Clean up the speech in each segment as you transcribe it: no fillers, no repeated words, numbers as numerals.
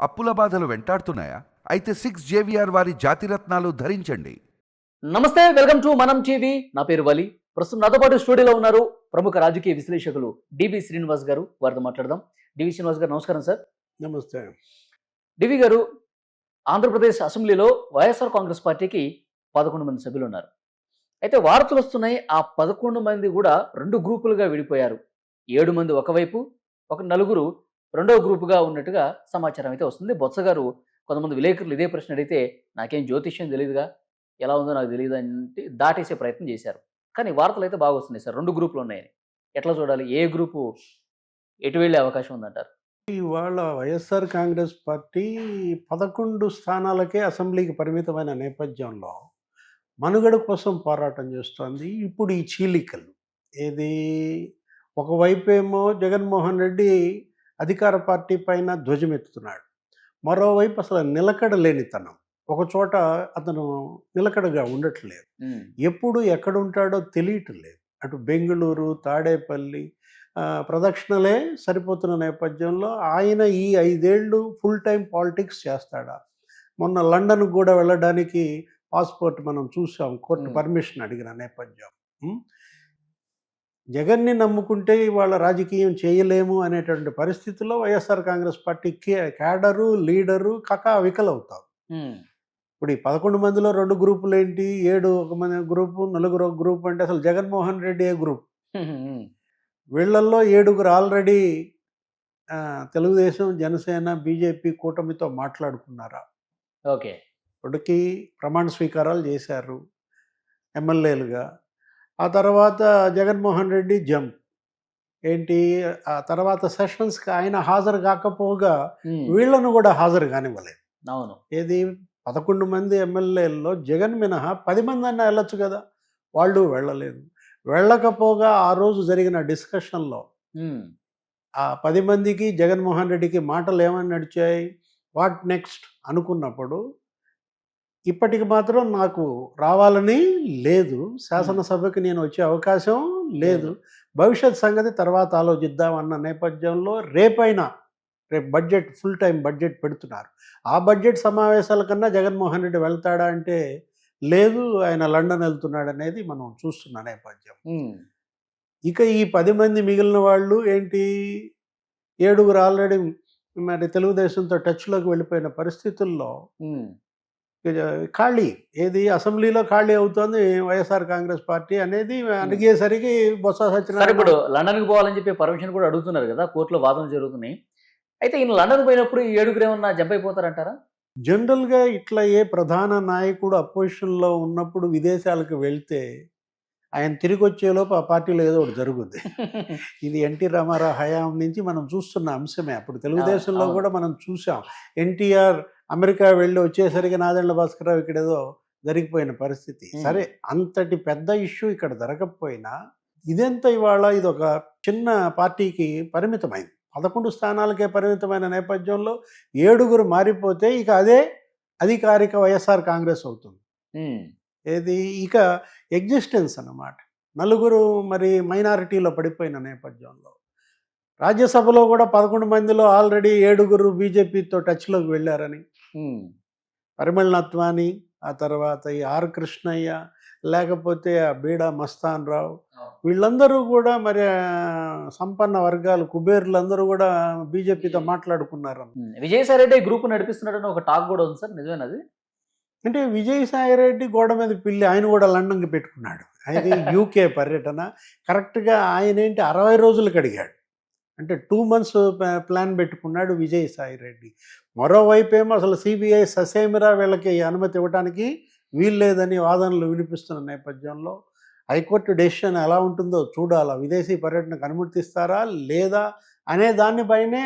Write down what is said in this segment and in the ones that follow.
అప్పుల బాధలు వెంటాడుతున్నాయా? అయితే 6 JVR వారి జాతిరత్నాలు ధరించండి. నమస్తే, వెల్కమ్ టు మనం టీవీ. నా పేరు వలి. ప్రస్తుతం నాతో పాటు స్టూడియోలో ఉన్నారు ప్రముఖ రాజకీయ విశ్లేషకులు డివి శ్రీనివాస్ గారు. వారితో మాట్లాడదాం. డివి శ్రీనివాస్ గారు నమస్కారం సార్. నమస్తే. డివి గారు, ఆంధ్రప్రదేశ్ అసెంబ్లీలో వైఎస్ఆర్ కాంగ్రెస్ పార్టీకి 11 మంది సభ్యులు ఉన్నారు. అయితే వార్తలు వస్తున్నాయి, ఆ 11 మంది కూడా 2 గ్రూపులుగా విడిపోయారు. 7 మంది ఒకవైపు, ఒక 4 రెండవ గ్రూపుగా ఉన్నట్టుగా సమాచారం అయితే వస్తుంది. బొత్స గారు కొంతమంది విలేకరులు ఇదే ప్రశ్న అడిగితే, నాకేం జ్యోతిష్యం తెలియదుగా, ఎలా ఉందో నాకు తెలియదు అంటే దాటేసే ప్రయత్నం చేశారు. కానీ వార్తలు అయితే బాగా వస్తున్నాయి సార్, 2 గ్రూపులు ఉన్నాయని. ఎట్లా చూడాలి? ఏ గ్రూపు ఎటు వెళ్ళే అవకాశం ఉందంటారు? ఇవాళ వైఎస్ఆర్ కాంగ్రెస్ పార్టీ 11 స్థానాలకే అసెంబ్లీకి పరిమితమైన నేపథ్యంలో మనుగడ కోసం పోరాటం చేస్తోంది. ఇప్పుడు ఈ చీలికలు ఏది, ఒకవైపు ఏమో జగన్మోహన్ రెడ్డి అధికార పార్టీ పైన ధ్వజమెత్తుతున్నాడు, మరోవైపు అసలు నిలకడ లేనితనం. ఒక చోట అతను నిలకడగా ఉండట్లేదు, ఎప్పుడు ఎక్కడ ఉంటాడో తెలియటం లేదు. అటు బెంగళూరు, తాడేపల్లి ప్రదక్షిణలే సరిపోతున్న నేపథ్యంలో ఆయన ఈ 5 ఏళ్ళు ఫుల్ టైం పాలిటిక్స్ చేస్తాడా? మొన్న లండన్ కూడా వెళ్ళడానికి పాస్పోర్ట్ మనం చూసాం, కోర్టు పర్మిషన్ అడిగిన నేపథ్యం. జగన్ని నమ్ముకుంటే ఇవాళ రాజకీయం చేయలేము అనేటువంటి పరిస్థితుల్లో YSR Congress party cadre, leader కకావికలవుతారు. ఇప్పుడు ఈ 11 మందిలో 2 గ్రూపులు ఏంటి, 7 ఒక మంది గ్రూపు, 4 ఒక గ్రూప్ అంటే అసలు జగన్మోహన్ రెడ్డి ఏ గ్రూప్? వీళ్ళల్లో 7 ఆల్రెడీ తెలుగుదేశం, జనసేన, బీజేపీ కూటమితో మాట్లాడుకున్నారా? ఓకే. ఇప్పటికీ ప్రమాణ స్వీకారాలు చేశారు ఎమ్మెల్యేలుగా. ఆ తర్వాత జగన్మోహన్ రెడ్డి జంప్ ఏంటి, ఆ తర్వాత సెషన్స్కి ఆయన హాజరు కాకపోగా వీళ్ళను కూడా హాజరు కానివ్వలేదు. అవును. ఏది, 11 మంది ఎమ్మెల్యేల్లో జగన్ మినహా 10 మంది అన్నా వెళ్ళొచ్చు కదా, వాళ్ళు వెళ్ళలేదు. వెళ్ళకపోగా ఆ రోజు జరిగిన డిస్కషన్లో ఆ 10 మందికి జగన్మోహన్ రెడ్డికి మాటలు ఏమని నడిచాయి, వాట్ నెక్స్ట్ అనుకున్నప్పుడు, ఇప్పటికి మాత్రం నాకు రావాలని లేదు, శాసనసభకి నేను వచ్చే అవకాశం లేదు, భవిష్యత్ సంగతి తర్వాత ఆలోచిద్దాం అన్న నేపథ్యంలో రేపు బడ్జెట్, ఫుల్ టైం బడ్జెట్ పెడుతున్నారు. ఆ బడ్జెట్ సమావేశాల కన్నా జగన్మోహన్ రెడ్డి వెళ్తాడా అంటే లేదు, ఆయన లండన్ వెళ్తున్నాడు అనేది మనం చూస్తున్న నేపథ్యం. ఇక ఈ 10 మంది మిగిలిన వాళ్ళు ఏంటి, 7 ఆల్రెడీ మరి తెలుగుదేశంతో టచ్లోకి వెళ్ళిపోయిన పరిస్థితుల్లో ఖాళీ, ఏది అసెంబ్లీలో ఖాళీ అవుతోంది వైఎస్ఆర్ కాంగ్రెస్ పార్టీ అనేది అడిగేసరికి బొత్స సత్యనారాయణ ఇప్పుడు లండన్కి పోవాలని చెప్పి పర్మిషన్ కూడా అడుగుతున్నారు కదా, కోర్టులో వాదనలు జరుగుతున్నాయి. అయితే ఈయన లండన్ పోయినప్పుడు ఈ 7 ఏమన్నా జంప్ అయిపోతారంటారా? జనరల్గా ఇట్లా ఏ ప్రధాన నాయకుడు అపోజిషన్లో ఉన్నప్పుడు విదేశాలకు వెళ్తే ఆయన తిరిగి వచ్చేలోపు ఆ పార్టీలో ఏదో ఒకటి జరుగుద్ది. ఇది ఎన్టీ రామారావు హయాం నుంచి మనం చూస్తున్న అంశమే. అప్పుడు తెలుగుదేశంలో కూడా మనం చూసాం, ఎన్టీఆర్ అమెరికా వెళ్ళి వచ్చేసరికి నాదెండ్ల భాస్కరరావు ఇక్కడ ఏదో జరిగిపోయిన పరిస్థితి. సరే, అంతటి పెద్ద ఇష్యూ ఇక్కడ జరగకపోయినా ఇదెంత ఇవాళ ఇది ఒక చిన్న పార్టీకి పరిమితమైంది, 11 స్థానాలకే పరిమితమైన నేపథ్యంలో 7 మారిపోతే ఇక అదే అధికారిక వైఎస్ఆర్ కాంగ్రెస్ అవుతుంది. ఏది, ఇక ఎగ్జిస్టెన్స్ అన్నమాట. 4 మరి మైనారిటీలో పడిపోయిన నేపథ్యంలో రాజ్యసభలో కూడా 11 మందిలో ఆల్రెడీ 7 బీజేపీతో టచ్లోకి వెళ్ళారని, పరిమళ్ నత్వాని, ఆ తర్వాత ఈ ఆర్ కృష్ణయ్య, లేకపోతే ఆ బీడా మస్తాన్ రావు, వీళ్ళందరూ కూడా మరి సంపన్న వర్గాలు, కుబేర్లందరూ కూడా బీజేపీతో మాట్లాడుకున్నారు. విజయసాయి రెడ్డి గ్రూప్ నడిపిస్తున్నాడని ఒక టాక్ కూడా ఉంది సార్, నిజమేనది? అంటే విజయసాయి రెడ్డి గోడ మీద పిల్లి, ఆయన కూడా లండన్కి పెట్టుకున్నాడు. అది యూకే పర్యటన. కరెక్ట్గా ఆయన ఏంటి 60 రోజులకు అడిగాడు, అంటే 2 months ప్లాన్ పెట్టుకున్నాడు విజయసాయి రెడ్డి. మరోవైపు ఏమో అసలు సిబిఐ ససేమిరా వీళ్ళకి అనుమతి ఇవ్వడానికి వీల్లేదని వాదనలు వినిపిస్తున్న నేపథ్యంలో హైకోర్టు డెసిషన్ ఎలా ఉంటుందో చూడాలా, విదేశీ పర్యటనకు అనుమతిస్తారా లేదా అనే దానిపైనే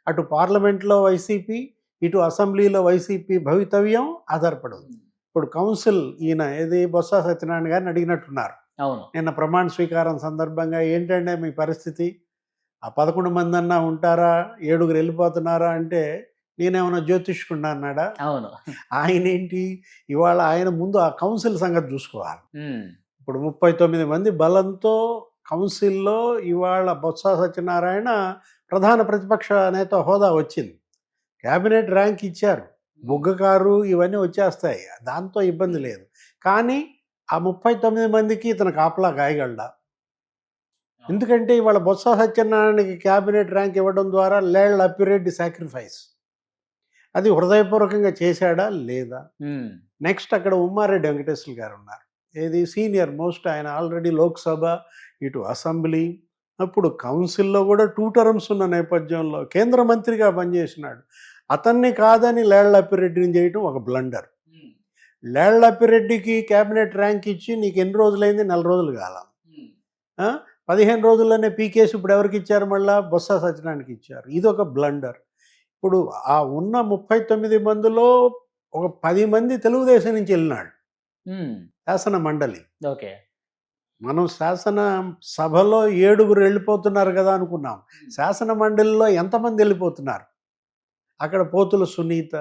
అటు పార్లమెంట్లో వైసీపీ, ఇటు అసెంబ్లీలో వైసీపీ భవితవ్యం ఆధారపడుతుంది. ఇప్పుడు కౌన్సిల్ ఈయన ఏది బొత్స సత్యనారాయణ గారిని అడిగినట్టున్నారు. అవును. నిన్న ప్రమాణ స్వీకారం సందర్భంగా, ఏంటంటే మీ పరిస్థితి, ఆ 11 మంది అన్నా ఉంటారా, 7 వెళ్ళిపోతున్నారా అంటే, నేనేమన్నా జ్యోతిష్కున్నా అన్నాడా? అవును. ఆయన ఏంటి, ఇవాళ ఆయన ముందు ఆ కౌన్సిల్ సంగతి చూసుకోవాలి. ఇప్పుడు 39 మంది బలంతో కౌన్సిల్లో ఇవాళ బొత్స సత్యనారాయణ ప్రధాన ప్రతిపక్ష నేత హోదా వచ్చింది. క్యాబినెట్ ర్యాంక్ ఇచ్చారు, బుగ్గ కారు ఇవన్నీ వచ్చేస్తాయి, దాంతో ఇబ్బంది లేదు. కానీ ఆ 39 మందికి ఇతను కాపలా కాయగలడా? ఎందుకంటే ఇవాళ బొత్స సత్యనారాయణకి క్యాబినెట్ ర్యాంక్ ఇవ్వడం ద్వారా లేళ్ల అప్పిరెడ్డి సాక్రిఫైస్ అది హృదయపూర్వకంగా చేశాడా లేదా? నెక్స్ట్ అక్కడ ఉమ్మారెడ్డి వెంకటేశ్వర గారు ఉన్నారు, ఏది సీనియర్ మోస్ట్, ఆయన ఆల్రెడీ లోక్సభ ఇటు అసెంబ్లీ, అప్పుడు కౌన్సిల్లో కూడా 2 టర్మ్స్ ఉన్న నేపథ్యంలో కేంద్ర మంత్రిగా పనిచేసినాడు. అతన్ని కాదని లేళ్ల అప్పిరెడ్డిని చేయటం ఒక బ్లండర్. లేళ్ల అప్పిరెడ్డికి క్యాబినెట్ ర్యాంక్ ఇచ్చి నీకు ఎన్ని రోజులైంది? 4 రోజులు కాల, 15 రోజుల్లోనే పీకేసి ఇప్పుడు ఎవరికి ఇచ్చారు? మళ్ళా బొత్స సత్యనారాయణకి ఇచ్చారు. ఇది ఒక బ్లండర్. ఇప్పుడు ఆ ఉన్న 39 మందిలో ఒక 10 మంది తెలుగుదేశం నుంచి వెళ్ళినాడు శాసన మండలి. ఓకే, మనం శాసన సభలో 7 వెళ్ళిపోతున్నారు కదా అనుకున్నాం, శాసన మండలిలో ఎంతమంది వెళ్ళిపోతున్నారు? అక్కడ పోతుల సునీత,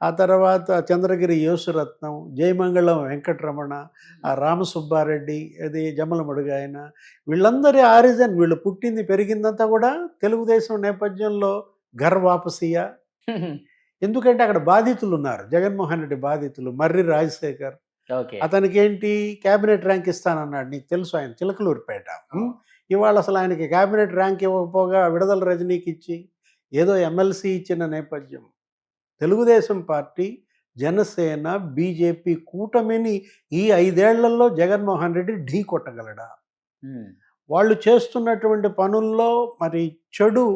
ఆ తర్వాత చంద్రగిరి యేసురత్నం, జయమంగళం వెంకటరమణ, ఆ రామసుబ్బారెడ్డి, అది జమ్మలమడుగు ఆయన, వీళ్ళందరి ఆరిజన్, వీళ్ళు పుట్టింది పెరిగిందంతా కూడా తెలుగుదేశం నేపథ్యంలో ఘర్ వాపసియా. ఎందుకంటే అక్కడ బాధితులు ఉన్నారు, జగన్మోహన్ రెడ్డి బాధితులు, మర్రి రాజశేఖర్, అతనికి ఏంటి క్యాబినెట్ ర్యాంక్ ఇస్తానన్నాడు, నీకు తెలుసు, ఆయన చిలకలూరిపేట. ఇవాళ అసలు ఆయనకి క్యాబినెట్ ర్యాంక్ ఇవ్వకపోగా విడుదల రజనీకి ఇచ్చి ఏదో ఎమ్మెల్సీ ఇచ్చిన నేపథ్యం. తెలుగుదేశం పార్టీ, జనసేన, బీజేపీ కూటమిని ఈ 5 ఏళ్లలో జగన్మోహన్ రెడ్డి ఢీ కొట్టగలడా? వాళ్ళు చేస్తున్నటువంటి పనుల్లో మరి చెడు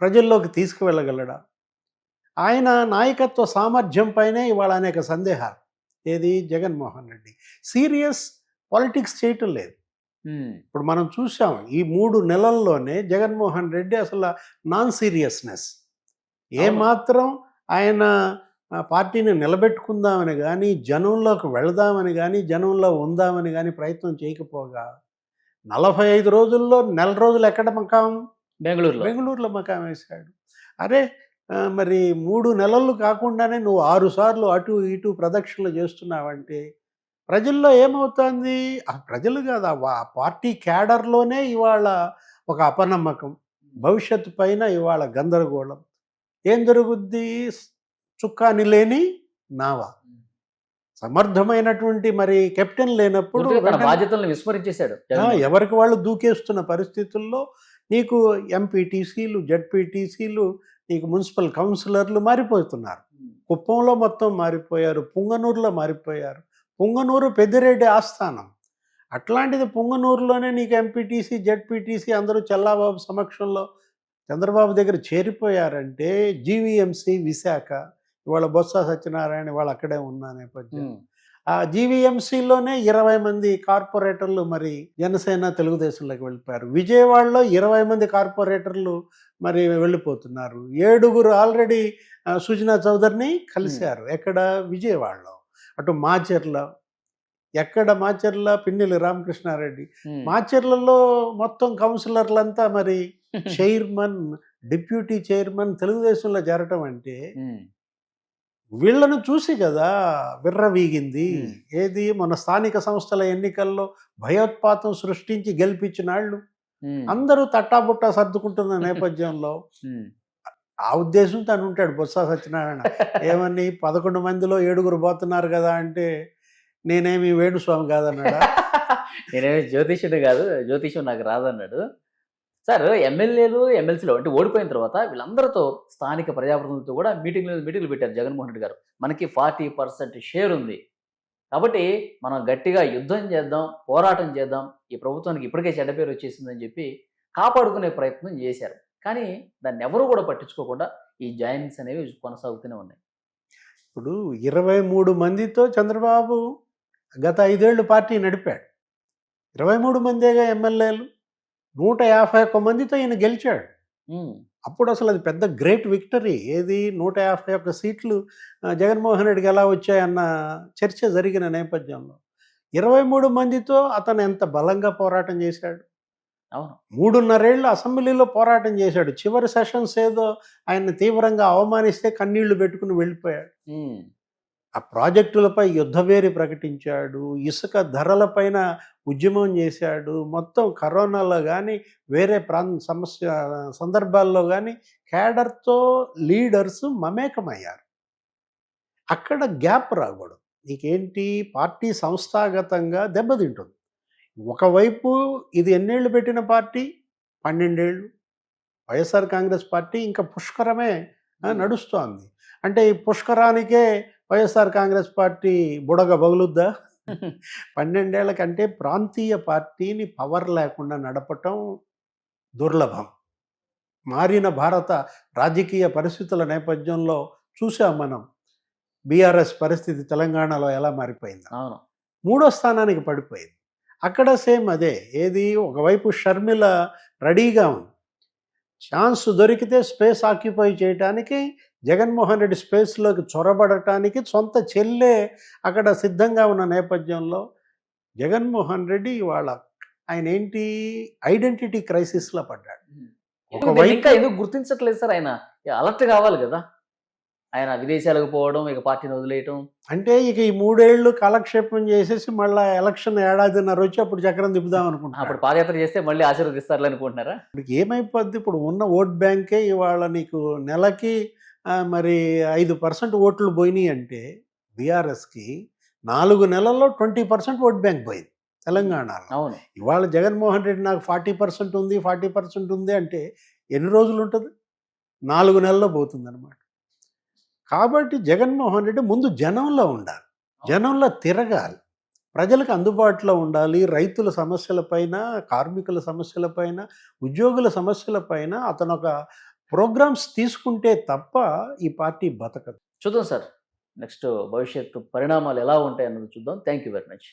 ప్రజల్లోకి తీసుకువెళ్ళగలడా? ఆయన నాయకత్వ సామర్థ్యం పైనే ఇవాళ అనేక సందేహాలు. ఏది జగన్మోహన్ రెడ్డి సీరియస్ పాలిటిక్స్ చేయటం లేదు. ఇప్పుడు మనం చూసాం ఈ 3 నెలల్లోనే జగన్మోహన్ రెడ్డి అసలు నాన్ సీరియస్నెస్, ఏమాత్రం ఆయన పార్టీని నిలబెట్టుకుందామని కానీ, జనంలోకి వెళదామని కానీ, జనంలో ఉందామని కానీ ప్రయత్నం చేయకపోగా 45 రోజుల్లో 1 రోజులు ఎక్కడ మకాం? బెంగళూరులో మకాం వేశాడు. అరే మరి 3 నెలలు కాకుండానే నువ్వు 6 సార్లు అటు ఇటు ప్రదక్షిణలు చేస్తున్నావంటే ప్రజల్లో ఏమవుతుంది? ఆ ప్రజలు కాదు, ఆ పార్టీ క్యాడర్లోనే ఇవాళ ఒక అపనమ్మకం, భవిష్యత్తు పైన ఇవాళ గందరగోళం. ఏం జరుగుద్ది? చుక్కాని లేని నావ, సమర్థమైనటువంటి మరి కెప్టెన్ లేనప్పుడు బాధ్యతలను విస్మరించేశాడు. ఎవరికి వాళ్ళు దూకేస్తున్న పరిస్థితుల్లో నీకు ఎంపీటీసీలు, జడ్పీటీసీలు, నీకు మున్సిపల్ కౌన్సిలర్లు మారిపోతున్నారు. కుప్పంలో మొత్తం మారిపోయారు, పుంగనూరులో మారిపోయారు. పుంగనూరు పెద్దిరెడ్డి ఆస్థానం, అట్లాంటిది పుంగనూరులోనే నీకు ఎంపీటీసీ, జడ్పీటీసీ అందరూ చల్లాబాబు సమక్షంలో చంద్రబాబు దగ్గర చేరిపోయారంటే జీవీఎంసీ విశాఖ, ఇవాళ బొత్స సత్యనారాయణ వాళ్ళు అక్కడే ఉన్న నేపథ్యం. ఆ జీవీఎంసీలోనే 20 మంది కార్పొరేటర్లు మరి జనసేన తెలుగుదేశంలోకి వెళ్ళిపోయారు. విజయవాడలో 20 మంది కార్పొరేటర్లు మరి వెళ్ళిపోతున్నారు. 7 ఆల్రెడీ సుజనా చౌదరిని కలిశారు. ఎక్కడ? విజయవాడలో. అటు మాచర్ల, ఎక్కడ మాచర్ల? పిన్నెల్లి రామకృష్ణారెడ్డి. మాచర్లలో మొత్తం కౌన్సిలర్లంతా మరి చైర్మన్, డిప్యూటీ చైర్మన్ తెలుగుదేశంలో చేరటం అంటే వీళ్ళను చూసి కదా విర్రవీగింది. ఏది? మన స్థానిక సంస్థల ఎన్నికల్లో భయోత్పాతం సృష్టించి గెలిపించిన వాళ్ళు అందరూ తట్టాబుట్టా సర్దుకుంటున్న నేపథ్యంలో ఆ ఉద్దేశంతో అని ఉంటాడు బొత్స సత్యనారాయణ. ఏమని 11 మందిలో 7 పోతున్నారు కదా అంటే నేనేమి వేణుస్వామి కాదన్నాడా? నేనేమి జ్యోతిష్యుడు కాదు, జ్యోతిష్యం నాకు రాదన్నాడు. సార్, ఎమ్మెల్యేలు, ఎమ్మెల్సీలు అంటే ఓడిపోయిన తర్వాత వీళ్ళందరితో స్థానిక ప్రజాప్రతినిధులతో కూడా మీటింగ్లు పెట్టారు జగన్మోహన్ రెడ్డి గారు. మనకి 40% షేర్ ఉంది కాబట్టి మనం గట్టిగా యుద్ధం చేద్దాం, పోరాటం చేద్దాం, ఈ ప్రభుత్వానికి ఇప్పటికే చెడ్డ పేరు వచ్చేసిందని చెప్పి కాపాడుకునే ప్రయత్నం చేశారు. కానీ దాన్ని ఎవరు కూడా పట్టించుకోకుండా ఈ జాయినింగ్స్ అనేవి కొనసాగుతూనే ఉన్నాయి. ఇప్పుడు 23 మందితో చంద్రబాబు గత 5 ఏళ్ళు పార్టీ నడిపాడు. 23 మందేగా ఎమ్మెల్యేలు, 151 మందితో ఈయన గెలిచాడు. అప్పుడు అసలు అది పెద్ద గ్రేట్ విక్టరీ. ఏది? 151 సీట్లు జగన్మోహన్ రెడ్డికి ఎలా వచ్చాయన్న చర్చ జరిగిన నేపథ్యంలో 23 మందితో అతను ఎంత బలంగా పోరాటం చేశాడు. అవును, 3.5 ఏళ్ళు అసెంబ్లీలో పోరాటం చేశాడు. చివరి సెషన్స్ ఏదో ఆయన్ని తీవ్రంగా అవమానిస్తే కన్నీళ్లు పెట్టుకుని వెళ్ళిపోయాడు. ఆ ప్రాజెక్టులపై యుద్ధవేరి ప్రకటించాడు, ఇసుక ధరలపైన ఉద్యమం చేశాడు. మొత్తం కరోనాలో కానీ వేరే సందర్భాల్లో కానీ క్యాడర్తో లీడర్స్ మమేకమయ్యారు. అక్కడ గ్యాప్ రాకూడదు. నీకేంటి పార్టీ సంస్థాగతంగా దెబ్బతింటుంది. ఒకవైపు ఇది ఎన్నేళ్ళు పెట్టిన పార్టీ? 12 ఏళ్ళు. వైఎస్ఆర్ కాంగ్రెస్ పార్టీ ఇంకా పుష్కరమే నడుస్తోంది. అంటే ఈ పుష్కరానికే వైఎస్ఆర్ కాంగ్రెస్ పార్టీ బుడగ బగులుద్దా? 12 ఏళ్ల కంటే ప్రాంతీయ పార్టీని పవర్ లేకుండా నడపటం దుర్లభం. మారిన భారత రాజకీయ పరిస్థితుల నేపథ్యంలో చూసాం మనం. బీఆర్ఎస్ పరిస్థితి తెలంగాణలో ఎలా మారిపోయింది. అవును. 3వ స్థానానికి పడిపోయింది. అక్కడ సేమ్ అదే. ఏది ఒకవైపు షర్మిల రెడీగా ఉంది, ఛాన్స్ దొరికితే స్పేస్ ఆక్యుపై చేయటానికి, జగన్మోహన్ రెడ్డి స్పేస్లోకి చొరబడటానికి సొంత చెల్లె అక్కడ సిద్ధంగా ఉన్న నేపథ్యంలో జగన్మోహన్ రెడ్డి ఇవాళ ఆయన ఏంటి ఐడెంటిటీ క్రైసిస్లో పడ్డాడు. ఇంకా ఎందుకు గుర్తించట్లేదు సార్? ఆయన అలర్ట్ కావాలి కదా. ఆయన విదేశాలకు పోవడం, ఇక పార్టీని వదిలేయటం. అంటే ఇక ఈ 3 ఏళ్ళు కాలక్షేపం చేసేసి మళ్ళీ ఎలక్షన్ ఏడాదిన్నర వచ్చి అప్పుడు చక్రం తిప్పుదాం అనుకుంటున్నాను. అప్పుడు పాదయాత్ర చేస్తే మళ్ళీ ఆశీర్వదిస్తారు అనుకుంటున్నారా? ఇప్పుడు ఏమైపోద్ది? ఇప్పుడు ఉన్న ఓట్ బ్యాంకే ఇవాళ నీకు నెలకి మరి 5% ఓట్లు పోయినాయి అంటే బీఆర్ఎస్కి 4 నెలల్లో 20% ఓట్ బ్యాంక్ పోయింది తెలంగాణలో. అవును. ఇవాళ జగన్మోహన్ రెడ్డి నాకు 40% ఉంది 40% ఉంది అంటే ఎన్ని రోజులు ఉంటుంది? 4 నెలల్లో పోతుంది అనమాట. కాబట్టి జగన్మోహన్ రెడ్డి ముందు జనంలో ఉండాలి, జనంలో తిరగాలి, ప్రజలకు అందుబాటులో ఉండాలి. రైతుల సమస్యలపైన, కార్మికుల సమస్యలపైన, ఉద్యోగుల సమస్యలపైన అతను ఒక ప్రోగ్రామ్స్ తీసుకుంటే తప్ప ఈ పార్టీ బతకదు. చూద్దాం సార్, నెక్స్ట్ భవిష్యత్తు పరిణామాలు ఎలా ఉంటాయి అన్నది చూద్దాం. Thank you very much.